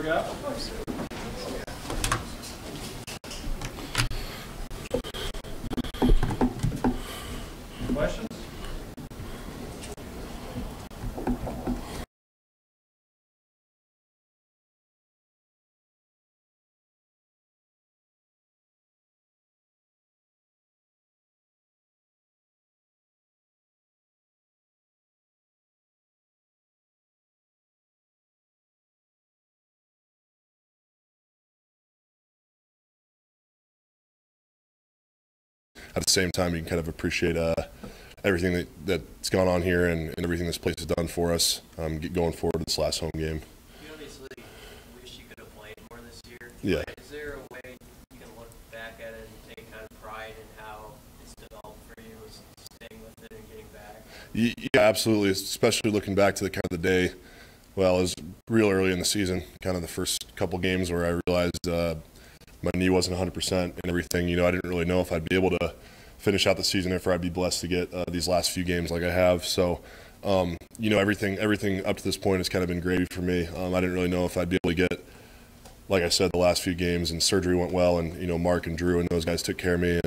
Up. Questions? At the same time, you can kind of appreciate everything that's gone on here and everything this place has done for us going forward to this last home game. You obviously wish you could have played more this year. Yeah. Is there a way you can look back at it and take kind of pride in how it's developed for you, staying with it and getting back? Yeah, absolutely, especially looking back to the kind of the day, well, it was real early in the season, kind of the first couple games where I realized my knee wasn't 100% and everything. You know, I didn't really know if I'd be able to finish out the season, if I'd be blessed to get these last few games like I have. So, you know, everything up to this point has kind of been gravy for me. I didn't really know if I'd be able to get, like I said, the last few games, and surgery went well, and, you know, Mark and Drew and those guys took care of me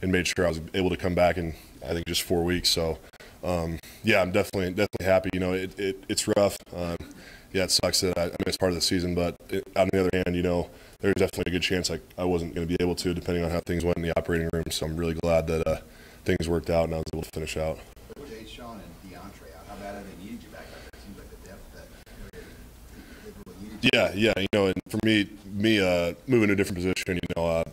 and made sure I was able to come back in, I think, just 4 weeks. So, yeah, I'm definitely happy. You know, it's rough. Yeah, it sucks that I missed part of the season, but on the other hand, you know, there's definitely a good chance I wasn't going to be able to, depending on how things went in the operating room. So I'm really glad that things worked out and I was able to finish out. With Jay, Sean, and DeAndre out, how bad have they needed you back out there? It seems like the depth that they really needed you. Yeah, you know, and for me moving to a different position, you know,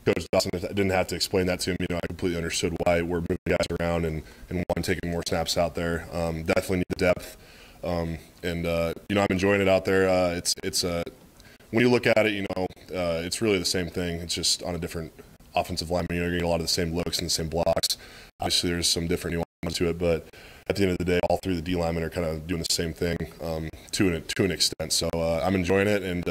Coach Dawson didn't have to explain that to me. You know, I completely understood why we're moving guys around and wanting taking more snaps out there. Definitely need the depth, and you know, I'm enjoying it out there. It's when you look at it, you know, it's really the same thing. It's just on a different offensive line. You know, you're getting a lot of the same looks and the same blocks. Obviously, there's some different nuances to it, but at the end of the day, all three of the D linemen are kind of doing the same thing to an extent. So I'm enjoying it, and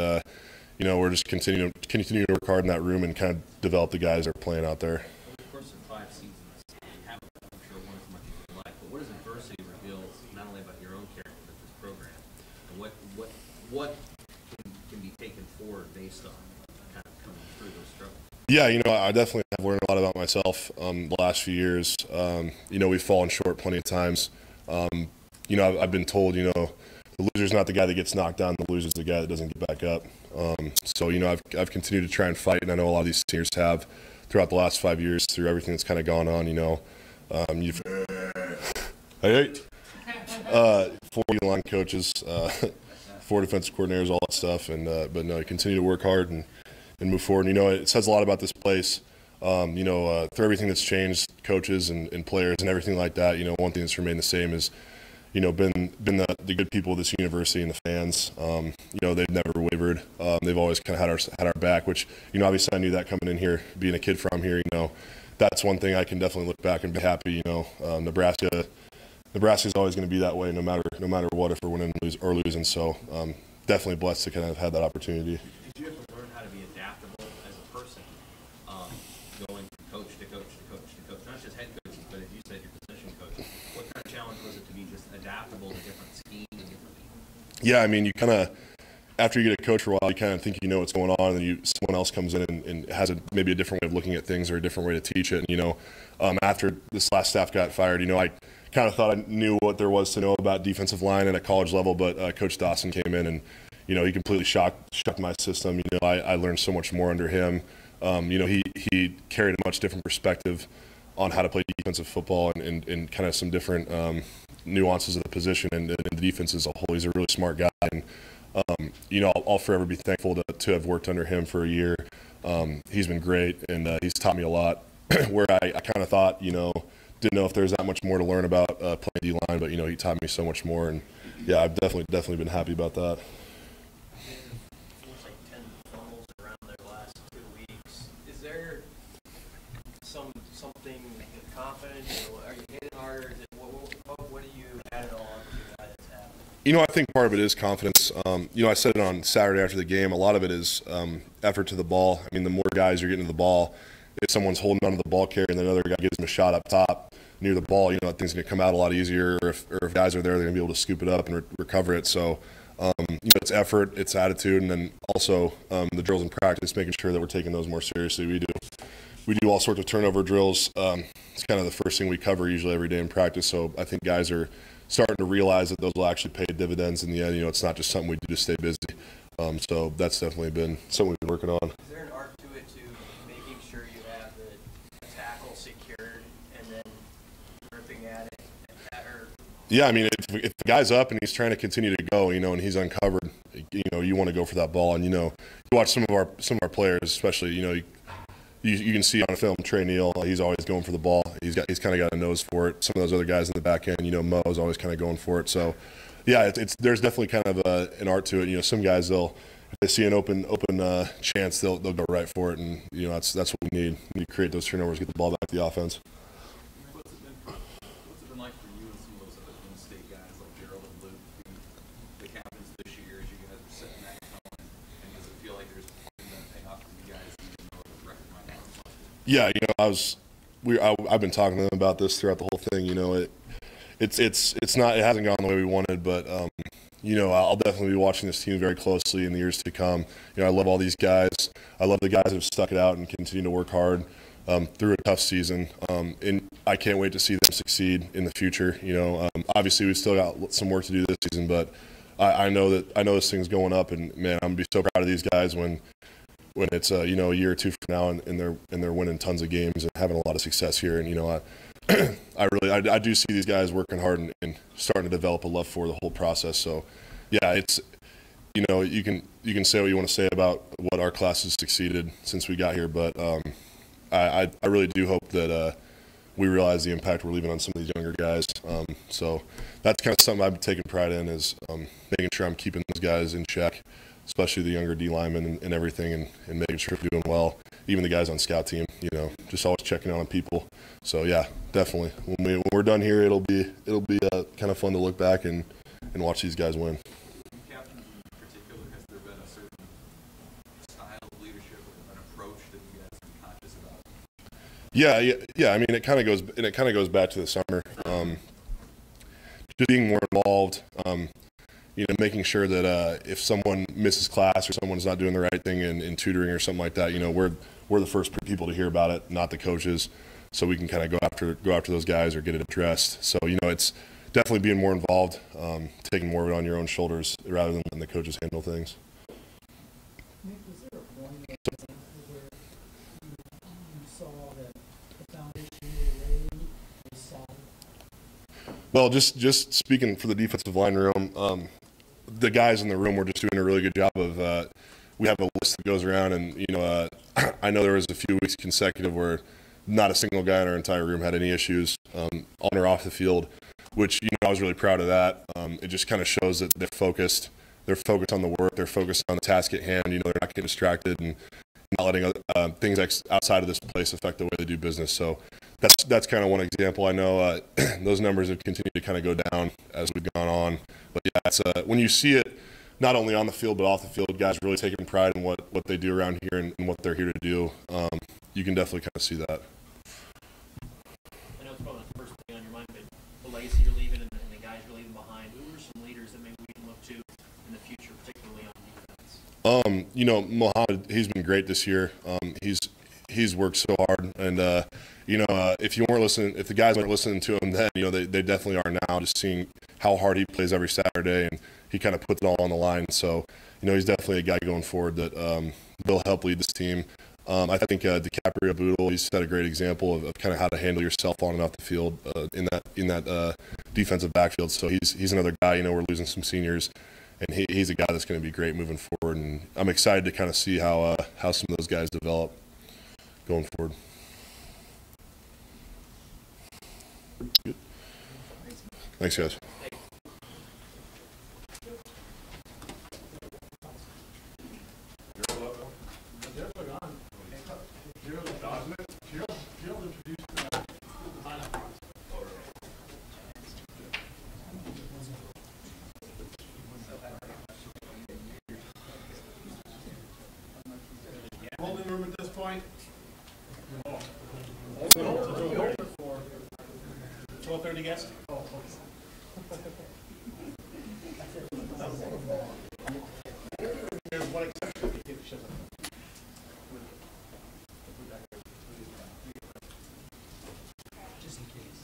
you know, we're just continuing to work hard in that room and kind of develop the guys that are playing out there. Over the course of 5 seasons, you haven't, I'm sure, won as much as you like. But what does adversity reveal not only about your own character but this program, and what can be taken forward based on kind of coming through those struggles? Yeah, you know, I definitely have learned a lot about myself the last few years. You know, we've fallen short plenty of times. You know, I've been told, you know, the loser's not the guy that gets knocked down. The loser's the guy that doesn't get back up. So, you know, I've continued to try and fight, and I know a lot of these seniors have throughout the last 5 years through everything that's kind of gone on. You know, hey, 4 line coaches, 4 defensive coordinators, all that stuff, and but no, continue to work hard and move forward. And, you know, it says a lot about this place. You know, through everything that's changed, coaches and players and everything like that. You know, one thing that's remained the same is, you know, been the good people of this university and the fans. You know, they've never wavered. They've always kind of had our back, which, you know, obviously I knew that coming in here, being a kid from here. You know, that's one thing I can definitely look back and be happy. You know, Nebraska's always going to be that way, no matter what, if we're winning or losing. So definitely blessed to kind of have that opportunity. Did you have to learn how to be adaptable as a person, going from coach to coach to coach to coach, not just head coaches, but as you said, your position coaches? What kind of challenge was it to be just adaptable to different schemes and different people? Yeah, I mean, you kind of, after you get a coach for a while, you kind of think you know what's going on, and then someone else comes in and has maybe a different way of looking at things or a different way to teach it. And, you know, after this last staff got fired, you know, I kind of thought I knew what there was to know about defensive line at a college level, but Coach Dawson came in and, you know, he completely shocked my system. You know, I learned so much more under him. You know, he carried a much different perspective on how to play defensive football and kind of some different nuances of the position and the defense as a whole. He's a really smart guy, and you know, I'll forever be thankful to have worked under him for a year. He's been great, and he's taught me a lot. Where I kind of thought, you know, didn't know if there's that much more to learn about playing D-line, but, he taught me so much more. And, yeah, I've definitely been happy about that. Seems like 10 fumbles around their last 2 weeks. Is there something confidence? Are you hitting harder? Is it, what do you add it all up to that's happening? I think part of it is confidence. I said it on Saturday after the game. A lot of it is effort to the ball. I mean, the more guys you're getting to the ball, if someone's holding onto the ball carrier and the other guy gives him a shot up top near the ball, that thing's going to come out a lot easier. Or if guys are there, they're going to be able to scoop it up and recover it. So, it's effort, it's attitude, and then also the drills in practice, making sure that we're taking those more seriously. We do all sorts of turnover drills. It's kind of the first thing we cover usually every day in practice. So I think guys are starting to realize that those will actually pay dividends in the end. It's not just something we do to stay busy. So that's definitely been something we've been working on. Is there an art to it to making sure you have the tackle secured and then ripping at it? Yeah, I mean, if the guy's up and he's trying to continue to go, and he's uncovered, you want to go for that ball. And you watch some of our players, especially, you can see on film Trey Neal, he's always going for the ball. He's kind of got a nose for it. Some of those other guys in the back end, Mo is always kind of going for it. So, yeah, there's definitely kind of an art to it. Some guys, if they see an open chance, they'll go right for it, and that's what we need. We need to create those turnovers, get the ball back to the offense. What's it been like for you and some of those other in-state guys like Gerald and Luke, the captains this year, as you guys are setting that tone? And does it feel like there's been paying off for you guys, even though the record might not reflect it? Yeah, I've been talking to them about this throughout the whole thing. It hasn't gone the way we wanted, but I'll definitely be watching this team very closely in the years to come. I love all these guys. I love the guys that have stuck it out and continue to work hard through a tough season. And I can't wait to see them succeed in the future. Obviously we've still got some work to do this season, but I know this thing's going up, and man, I'm gonna be so proud of these guys when it's a year or two from now and they're winning tons of games and having a lot of success here. And I do see these guys working hard and starting to develop a love for the whole process. So yeah, it's you can say what you want to say about what our class has succeeded since we got here, but I really do hope that we realize the impact we're leaving on some of these younger guys. So that's kind of something I've taken pride in, is making sure I'm keeping those guys in check, especially the younger D linemen and everything, and making sure we're doing well. Even the guys on scout team, just always checking out on people. So yeah, definitely. When we're done here, it'll be kind of fun to look back and watch these guys win. Captains in particular, has there been a certain style of leadership, an approach that you guys are conscious about? Yeah. I mean, it kind of goes back to the summer. Just being more involved. Making sure that if someone misses class or someone's not doing the right thing in tutoring or something like that, we're the first people to hear about it, not the coaches. So we can kind of go after those guys or get it addressed. So it's definitely being more involved, taking more of it on your own shoulders rather than letting the coaches handle things. Nick, was there a point in the example where you saw that the foundation you laid was solid? Well, just speaking for the defensive line room, the guys in the room were just doing a really good job of. We have a list that goes around, and I know there was a few weeks consecutive where not a single guy in our entire room had any issues on or off the field, which I was really proud of that. It just kind of shows that they're focused. They're focused on the work. They're focused on the task at hand. They're not getting distracted and not letting things outside of this place affect the way they do business. So that's kind of one example. I know those numbers have continued to kind of go down as we've gone on. But yeah, it's when you see it, not only on the field but off the field, guys really taking pride in what they do around here and what they're here to do. You can definitely kind of see that. I know it's probably not the first thing on your mind, but the legacy you're leaving and the guys you're leaving behind, who are some leaders that maybe we can look to in the future, particularly on defense? Mohammed, he's been great this year. He's worked so hard, and if the guys weren't listening to him then, they definitely are now. Just seeing how hard he plays every Saturday, and he kind of puts it all on the line. So he's definitely a guy going forward that will help lead this team. I think DiCaprio Boodle, he's set a great example of kind of how to handle yourself on and off the field in that defensive backfield. So he's another guy. We're losing some seniors, and he's a guy that's going to be great moving forward. And I'm excited to kind of see how some of those guys develop going forward. Thanks, guys. Holding room at this point. 12:30 guest? There's one exception. Just in case.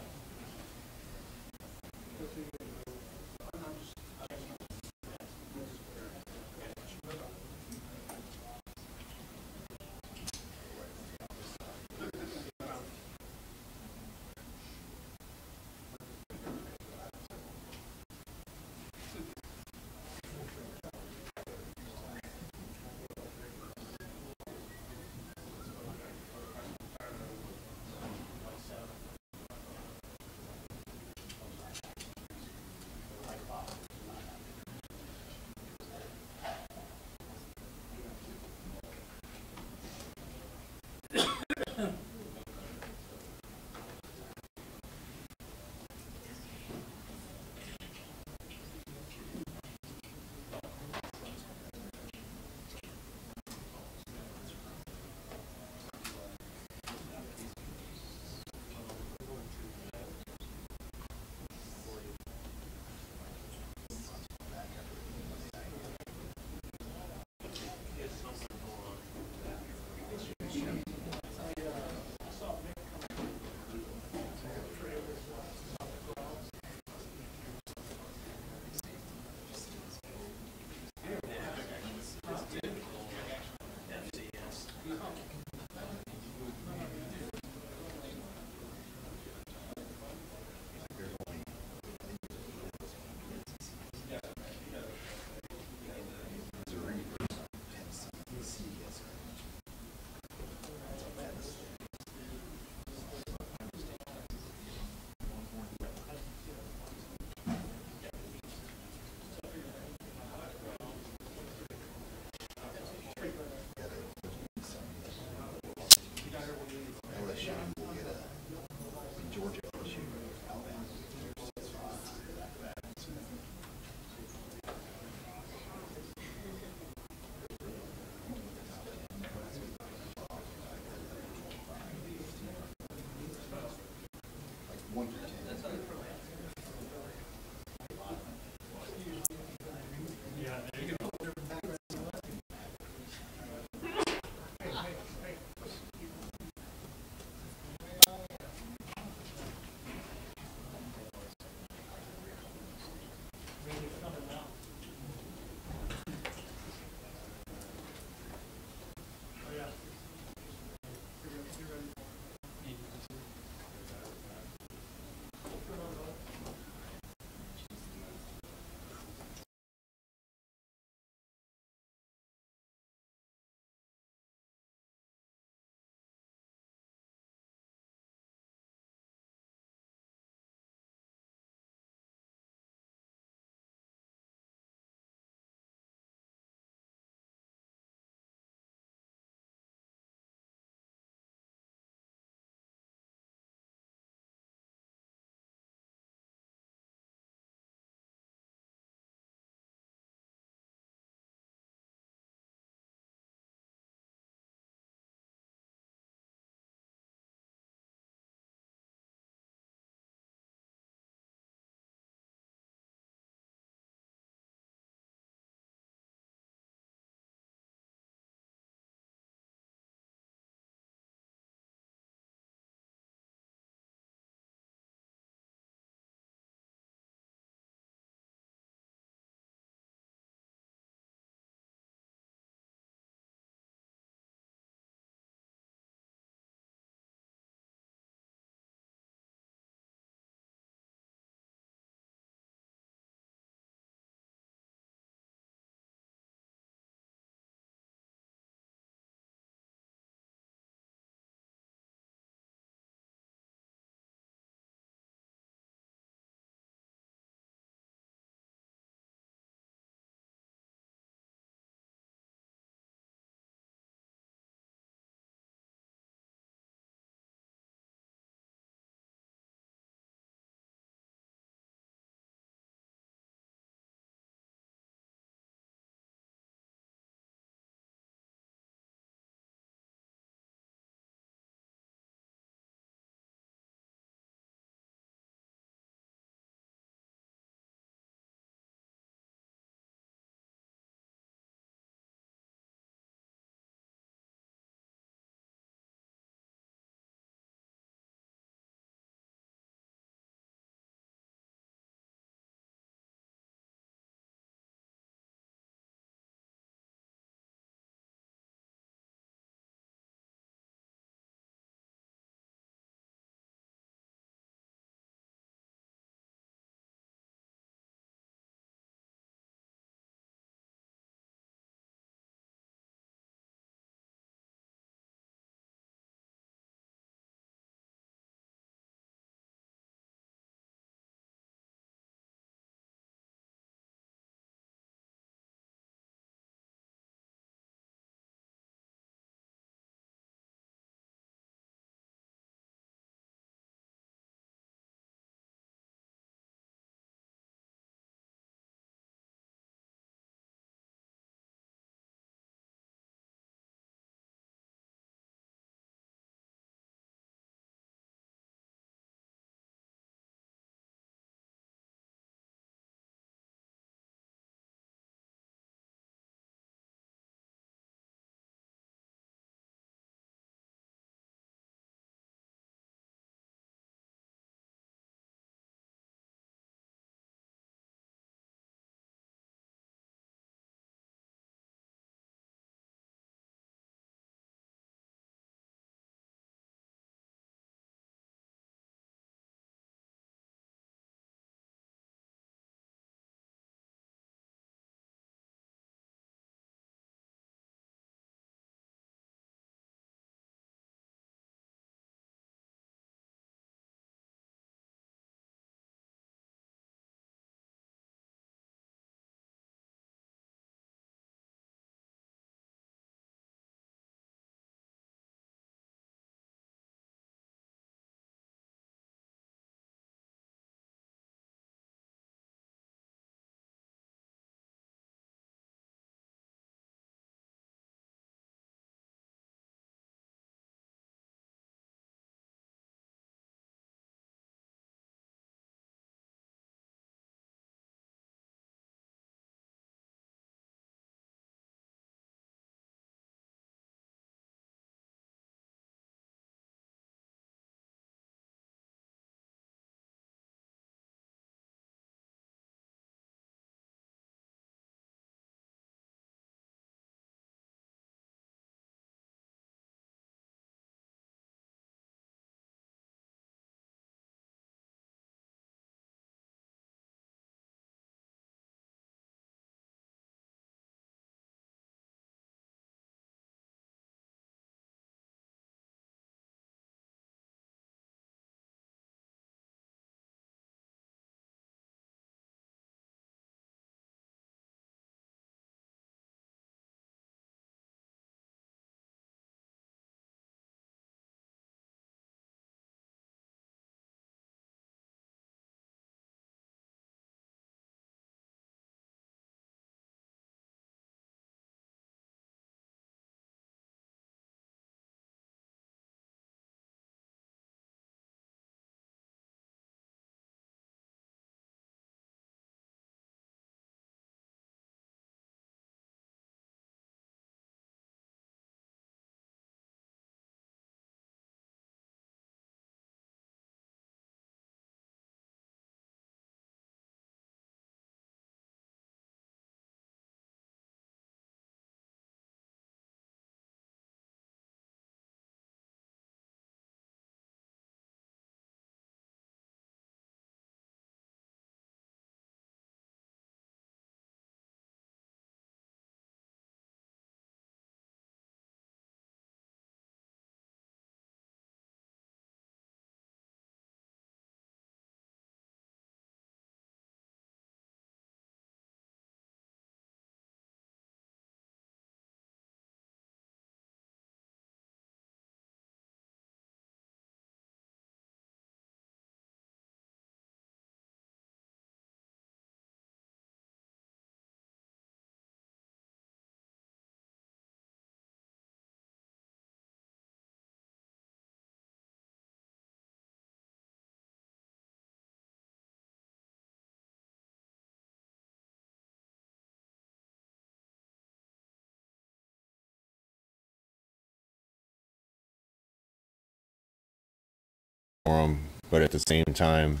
for them, but at the same time,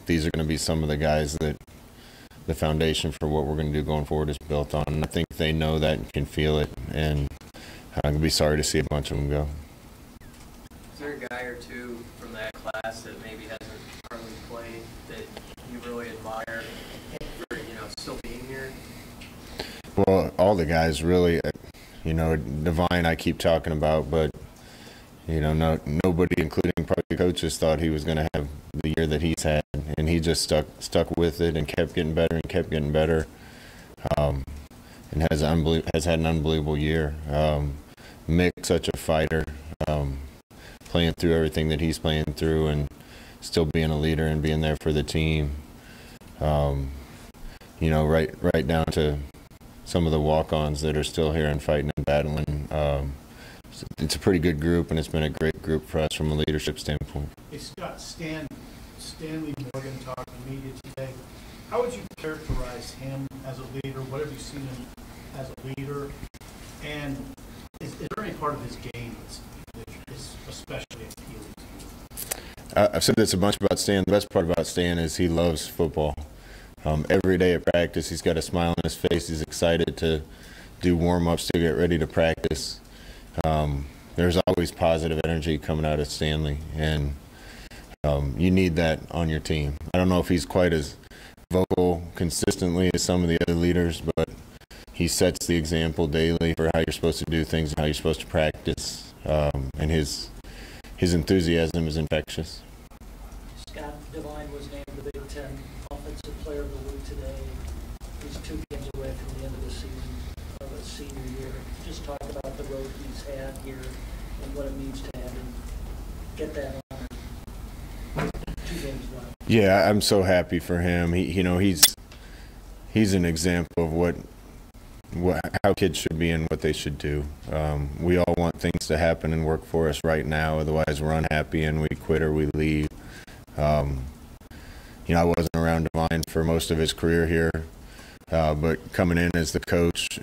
these are going to be some of the guys that the foundation for what we're going to do going forward is built on. And I think they know that and can feel it, and I'm going to be sorry to see a bunch of them go. Is there a guy or two from that class that maybe hasn't hardly played that you really admire for, still being here? Well, all the guys really, Divine I keep talking about, but, nobody, including probably coaches, thought he was going to have the year that he's had, and he just stuck with it and kept getting better and has had an unbelievable year. Mick, such a fighter, playing through everything that he's playing through and still being a leader and being there for the team. Right down to some of the walk-ons that are still here and fighting and battling. It's a pretty good group, and it's been a great group for us from a leadership standpoint. Hey, Scott, Stanley Morgan talked to media today. How would you characterize him as a leader? What have you seen him as a leader? And is there any part of his game that is especially appealing to you? I've said this a bunch about Stan. The best part about Stan is he loves football. Every day at practice, he's got a smile on his face. He's excited to do warm-ups to get ready to practice. There's always positive energy coming out of Stanley, and you need that on your team. I don't know if he's quite as vocal consistently as some of the other leaders, but he sets the example daily for how you're supposed to do things and how you're supposed to practice, and his enthusiasm is infectious. Scott, Devine was named the Big Ten Offensive Player of the Week today. He's 2 games away from the end of the season of a senior year. Just talk about the road he's had here and what it means to have him get that honor. 2 games left. Yeah, I'm so happy for him. He's an example of how kids should be and what they should do. We all want things to happen and work for us right now. Otherwise, we're unhappy and we quit or we leave. I wasn't around Devine for most of his career here, but coming in as the coach,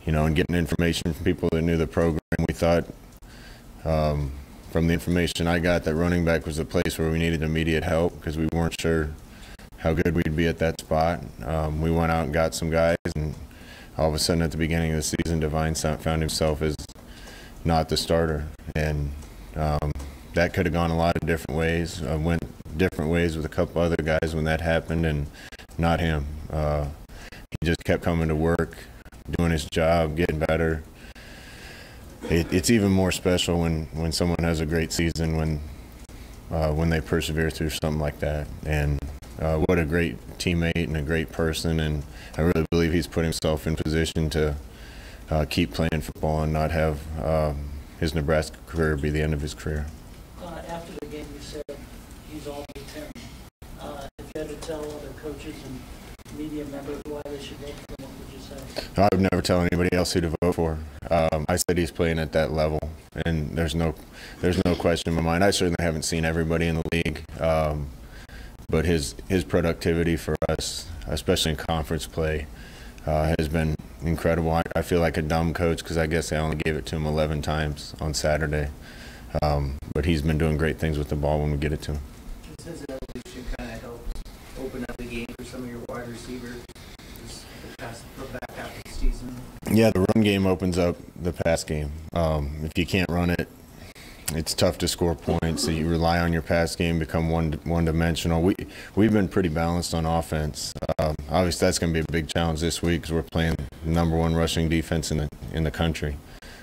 and getting information from people that knew the program, we thought, from the information I got, that running back was the place where we needed immediate help because we weren't sure how good we'd be at that spot. We went out and got some guys, and all of a sudden at the beginning of the season, Devine found himself as not the starter, and that could have gone a lot of different ways. Went different ways with a couple other guys when that happened, and not him. He just kept coming to work, doing his job, getting better. It's even more special when someone has a great season when they persevere through something like that. And what a great teammate and a great person, and I really believe he's put himself in position to keep playing football and not have his Nebraska career be the end of his career. After the game, you said he's all Big Ten. If you had to tell other coaches and media members why they should vote for him, what would you say? I would never tell anybody else who to vote for. I said he's playing at that level, and there's no question in my mind. I certainly haven't seen everybody in the league, but his productivity for us, especially in conference play, has been incredible. I feel like a dumb coach because I guess I only gave it to him 11 times on Saturday, but he's been doing great things with the ball when we get it to him. Does his evolution kind of help open up the game for some of your wide receivers the back half of the season? Yeah, the run game opens up the pass game. If you can't run it, it's tough to score points. So you rely on your pass game, become one-dimensional. We've been pretty balanced on offense. Obviously, that's going to be a big challenge this week because we're playing the #1 rushing defense in the country.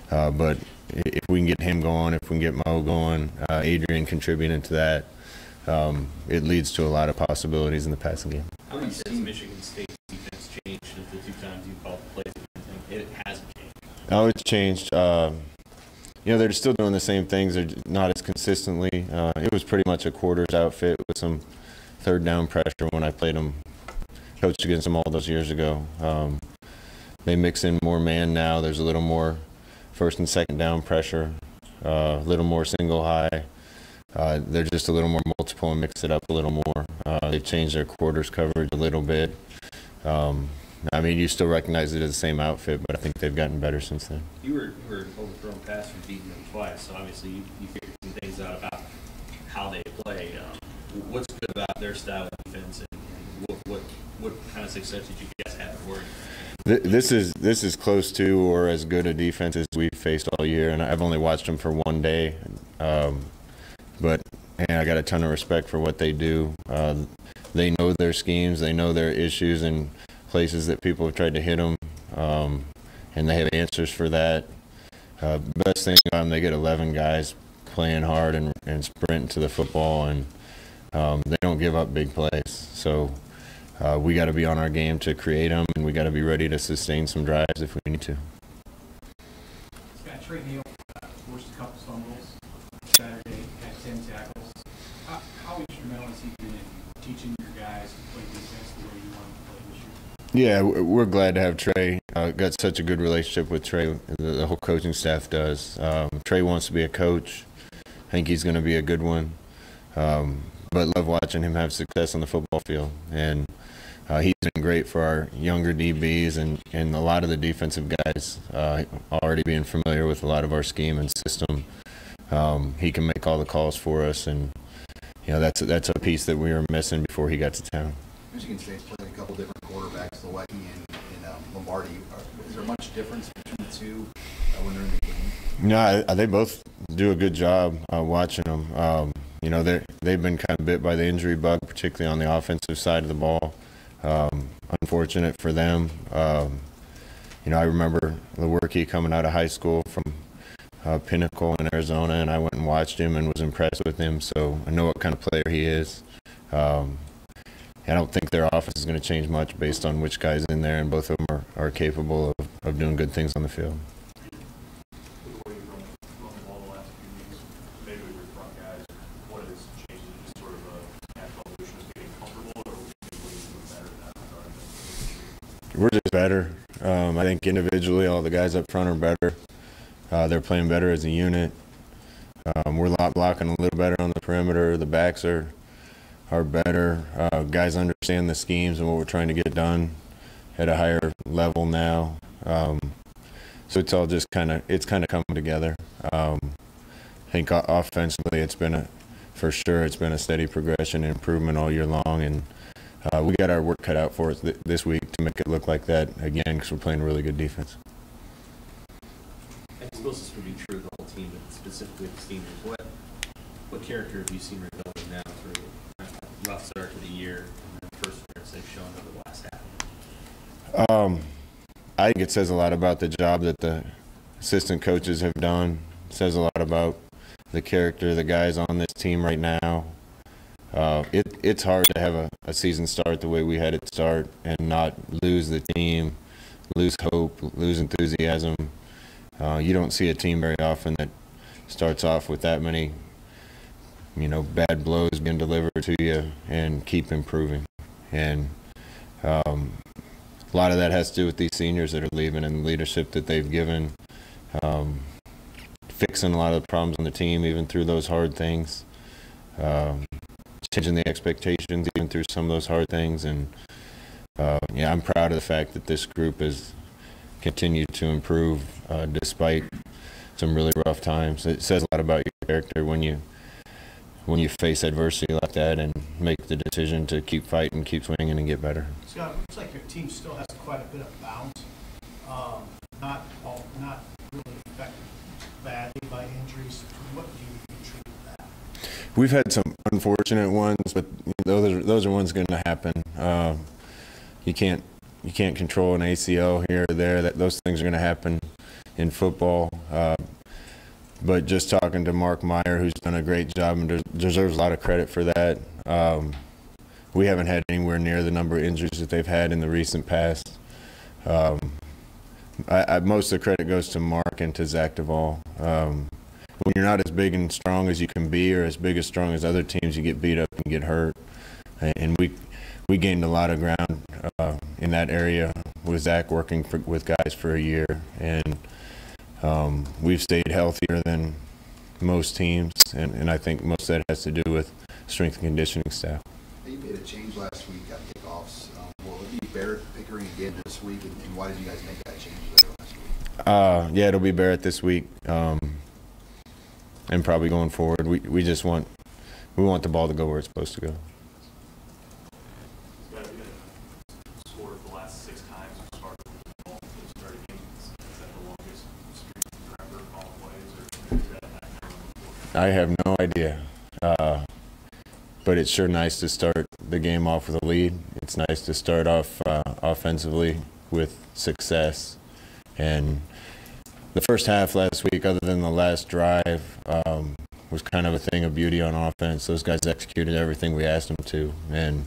But if we can get him going, if we can get Mo going, Adrian contributing to that, it leads to a lot of possibilities in the passing game. How much has Michigan State's defense changed since the 2 times you called the plays? It hasn't changed. Oh, it's changed. They're still doing the same things. They're not as consistently. It was pretty much a quarters outfit with some third down pressure when I played them, coached against them all those years ago. They mix in more man now. There's a little more first and second down pressure, a little more single high. They're just a little more multiple and mix it up a little more. They've changed their quarters coverage a little bit. You still recognize it as the same outfit, but I think they've gotten better since then. You were overthrown pass from beating them twice, so obviously you figured some things out about play. What's good about their style of defense, and what kind of success did you guys have at Oregon? This is close to or as good a defense as we've faced all year, and I've only watched them for one day, but I got a ton of respect for what they do. They know their schemes, they know their issues and places that people have tried to hit them, and they have answers for that. Best thing about them, they get 11 guys playing hard and sprinting to the football, and they don't give up big plays. So we got to be on our game to create them, and we got to be ready to sustain some drives if we need to. Scott, Trey Neal forced a couple fumbles Saturday, had 10 tackles. How instrumental has he been in teaching your guys to play defense the way you want to play this year? Yeah, we're glad to have Trey. Got such a good relationship with Trey. The whole coaching staff does. Trey wants to be a coach. I think he's going to be a good one. But love watching him have success on the football field. And he's been great for our younger DBs and a lot of the defensive guys already being familiar with a lot of our scheme and system. He can make all the calls for us, and that's a piece that we were missing before he got to town. Michigan State's played a couple different quarterbacks, Lewiecki and Lombardi. Is there much difference between the two when they're in the game? No, they both do a good job watching them. They've been kind of bit by the injury bug, particularly on the offensive side of the ball. Unfortunate for them. I remember Lewiecki coming out of high school from Pinnacle in Arizona, and I went and watched him and was impressed with him, so I know what kind of player he is. I don't think their offense is going to change much based on which guy's in there, and both of them are capable of doing good things on the field. We're just better. I think individually all the guys up front are better. They're playing better as a unit. We're blocking a little better on the perimeter. The backs are better. Guys understand the schemes and what we're trying to get done at a higher level now. So it's all just kind of coming together. I think offensively it's been a steady progression and improvement all year long, and we got our work cut out for us this week to make it look like that again, because we're playing really good defense. I suppose this would be true of the whole team, but specifically the seniors. What character have you seen rebuilding now through a rough start to the year and the perseverance they've shown over the last half? I think it says a lot about the job that the assistant coaches have done. It says a lot about the character of the guys on this team right now. It's hard to have a season start the way we had it start and not lose the team, lose hope, lose enthusiasm. You don't see a team very often that starts off with that many, bad blows being delivered to you and keep improving. And a lot of that has to do with these seniors that are leaving and the leadership that they've given, fixing a lot of the problems on the team even through those hard things. Changing the expectations even through some of those hard things, and I'm proud of the fact that this group has continued to improve despite some really rough times. It says a lot about your character when you face adversity like that and make the decision to keep fighting, keep swinging, and get better. Scott, it looks like your team still has quite a bit of bounce. Not really affected badly by injuries. What do you attribute that? We've had some unfortunate ones, but those are ones going to happen. You can't control an ACL here or there. Those things are going to happen in football. But just talking to Mark Meyer, who's done a great job and deserves a lot of credit for that. We haven't had anywhere near the number of injuries that they've had in the recent past. Most of the credit goes to Mark and to Zach Duvall. When you're not as big and strong as you can be, or as big and strong as other teams, you get beat up and get hurt. And we gained a lot of ground in that area with Zach working with guys for a year, and we've stayed healthier than most teams, and I think most of that has to do with strength and conditioning staff. You made a change last week on kickoffs. Will it be Barrett Pickering again this week, and why did you guys make that change last week? Yeah, it'll be Barrett this week. And probably going forward, we just want we want the ball to go where it's supposed to go. Scored the last 6 times as far as the ball to start a game. Is that the longest streak forever calling plays, or is that I have no idea. But it's sure nice to start the game off with a lead. It's nice to start off offensively with success. And the first half last week, other than the last drive, was kind of a thing of beauty on offense. Those guys executed everything we asked them to. And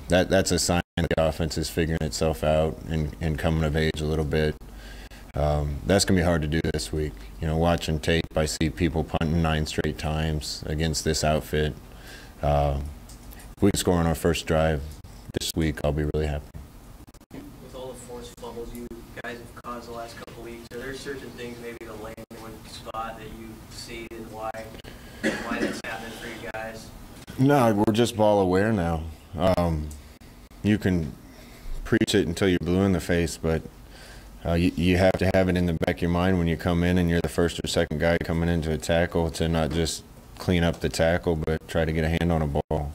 that's a sign that the offense is figuring itself out and coming of age a little bit. That's going to be hard to do this week. You know, watching tape, I see people punting 9 straight times against this outfit. If we can score on our first drive this week, I'll be really happy. With all the forced fumbles you guys have caused the last couple weeks, are there certain things maybe the lane would spot that you see and why that's happening for you guys? No, we're just ball aware now. You can preach it until you're blue in the face, but you have to have it in the back of your mind when you come in and you're the first or second guy coming into a tackle to not just clean up the tackle, but try to get a hand on a ball.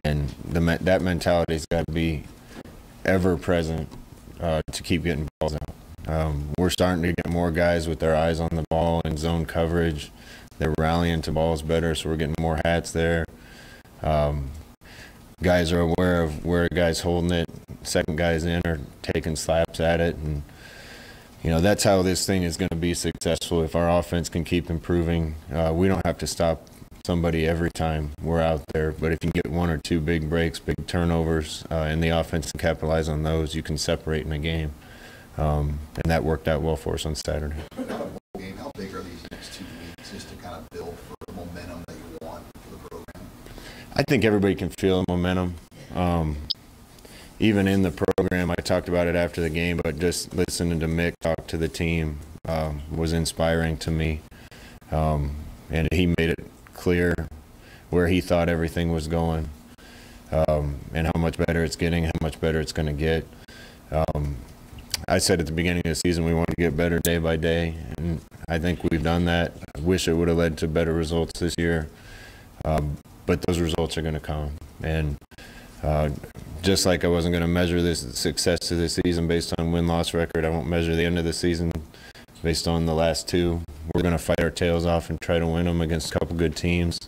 And that mentality's got to be ever present to keep getting balls out. We're starting to get more guys with their eyes on the ball and zone coverage. They're rallying to balls better, so we're getting more hats there. Guys are aware of where a guy's holding it. Second guys in are taking slaps at it, and you know, that's how this thing is going to be successful. If our offense can keep improving, we don't have to stop somebody every time we're out there. But if you get 1 or 2 big breaks, big turnovers, and the offense can capitalize on those, you can separate in a game. And that worked out well for us on Saturday. Game, how big are these next 2 weeks just to kind of build for the momentum that you want for the program? I think everybody can feel the momentum. Even in the program, I talked about it after the game, but just listening to Mick talk to the team was inspiring to me. And he made it clear where he thought everything was going, and how much better it's getting, how much better it's going to get. I said at the beginning of the season we want to get better day by day, and I think we've done that. I wish it would have led to better results this year, but those results are going to come. And just like I wasn't going to measure this success of this season based on win-loss record, I won't measure the end of the season based on the last 2. We're going to fight our tails off and try to win them against a couple good teams.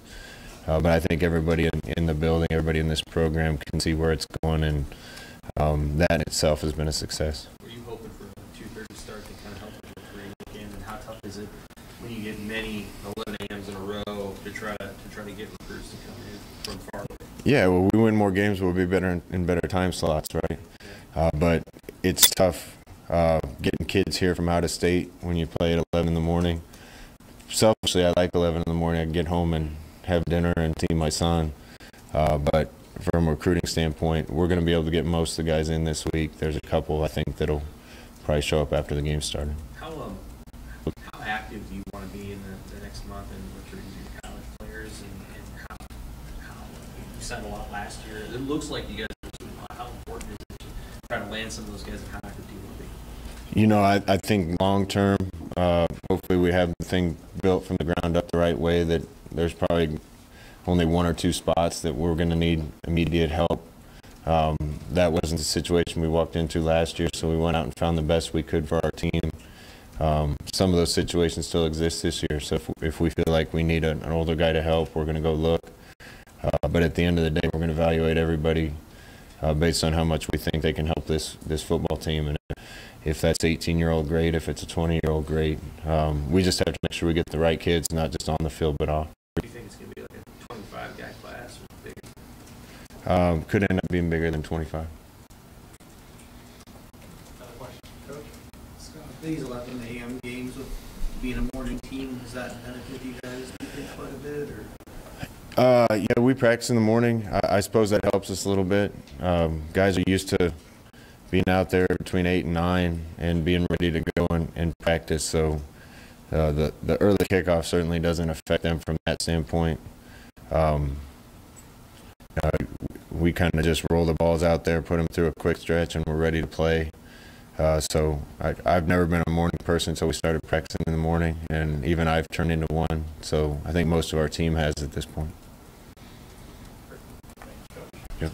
But I think everybody in the building, everybody in this program can see where it's going, and that in itself has been a success. Were you hoping for a 2:30 start to kind of help with your career weekend, and how tough is it when you get many 11 a.m.s in a row to try to get recruits to come in from far away? Yeah, well, we win more games, we'll be better in better time slots, right? But it's tough getting kids here from out of state when you play at 11 in the morning. Selfishly, I like 11 in the morning. I can get home and have dinner and see my son. But from a recruiting standpoint, we're going to be able to get most of the guys in this week. There's a couple, I think, that'll probably show up after the game started. How active do you want to be in the next month in recruiting your college players, and how you signed a lot last year? It looks like you guys are doing a lot. How important is it to try to land some of those guys, and how active do you want to be? You know, I think long term, hopefully we have the thing built from the ground up the right way, that there's probably only 1 or 2 spots that we're going to need immediate help. That wasn't the situation we walked into last year, so we went out and found the best we could for our team. Some of those situations still exist this year, so if we feel like we need an older guy to help, we're going to go look. But at the end of the day, we're going to evaluate everybody based on how much we think they can help this football team. And if that's 18-year-old, great. If it's a 20-year-old, great. We just have to make sure we get the right kids, not just on the field, but off. Do you think it's going to be like a 25-guy class or bigger? Could end up being bigger than 25. Scott, these 11 a.m. games with being a morning team, does that benefit you guys, do you think, quite a bit? Or? Yeah, we practice in the morning. I suppose that helps us a little bit. Guys are used to being out there between 8 and 9 and being ready to go and practice. So the early kickoff certainly doesn't affect them from that standpoint. We kind of just roll the balls out there, put them through a quick stretch, and we're ready to play. So I've never been a morning person, so we started practicing in the morning, and even I've turned into one. So I think most of our team has at this point. Thanks, Coach. Yep.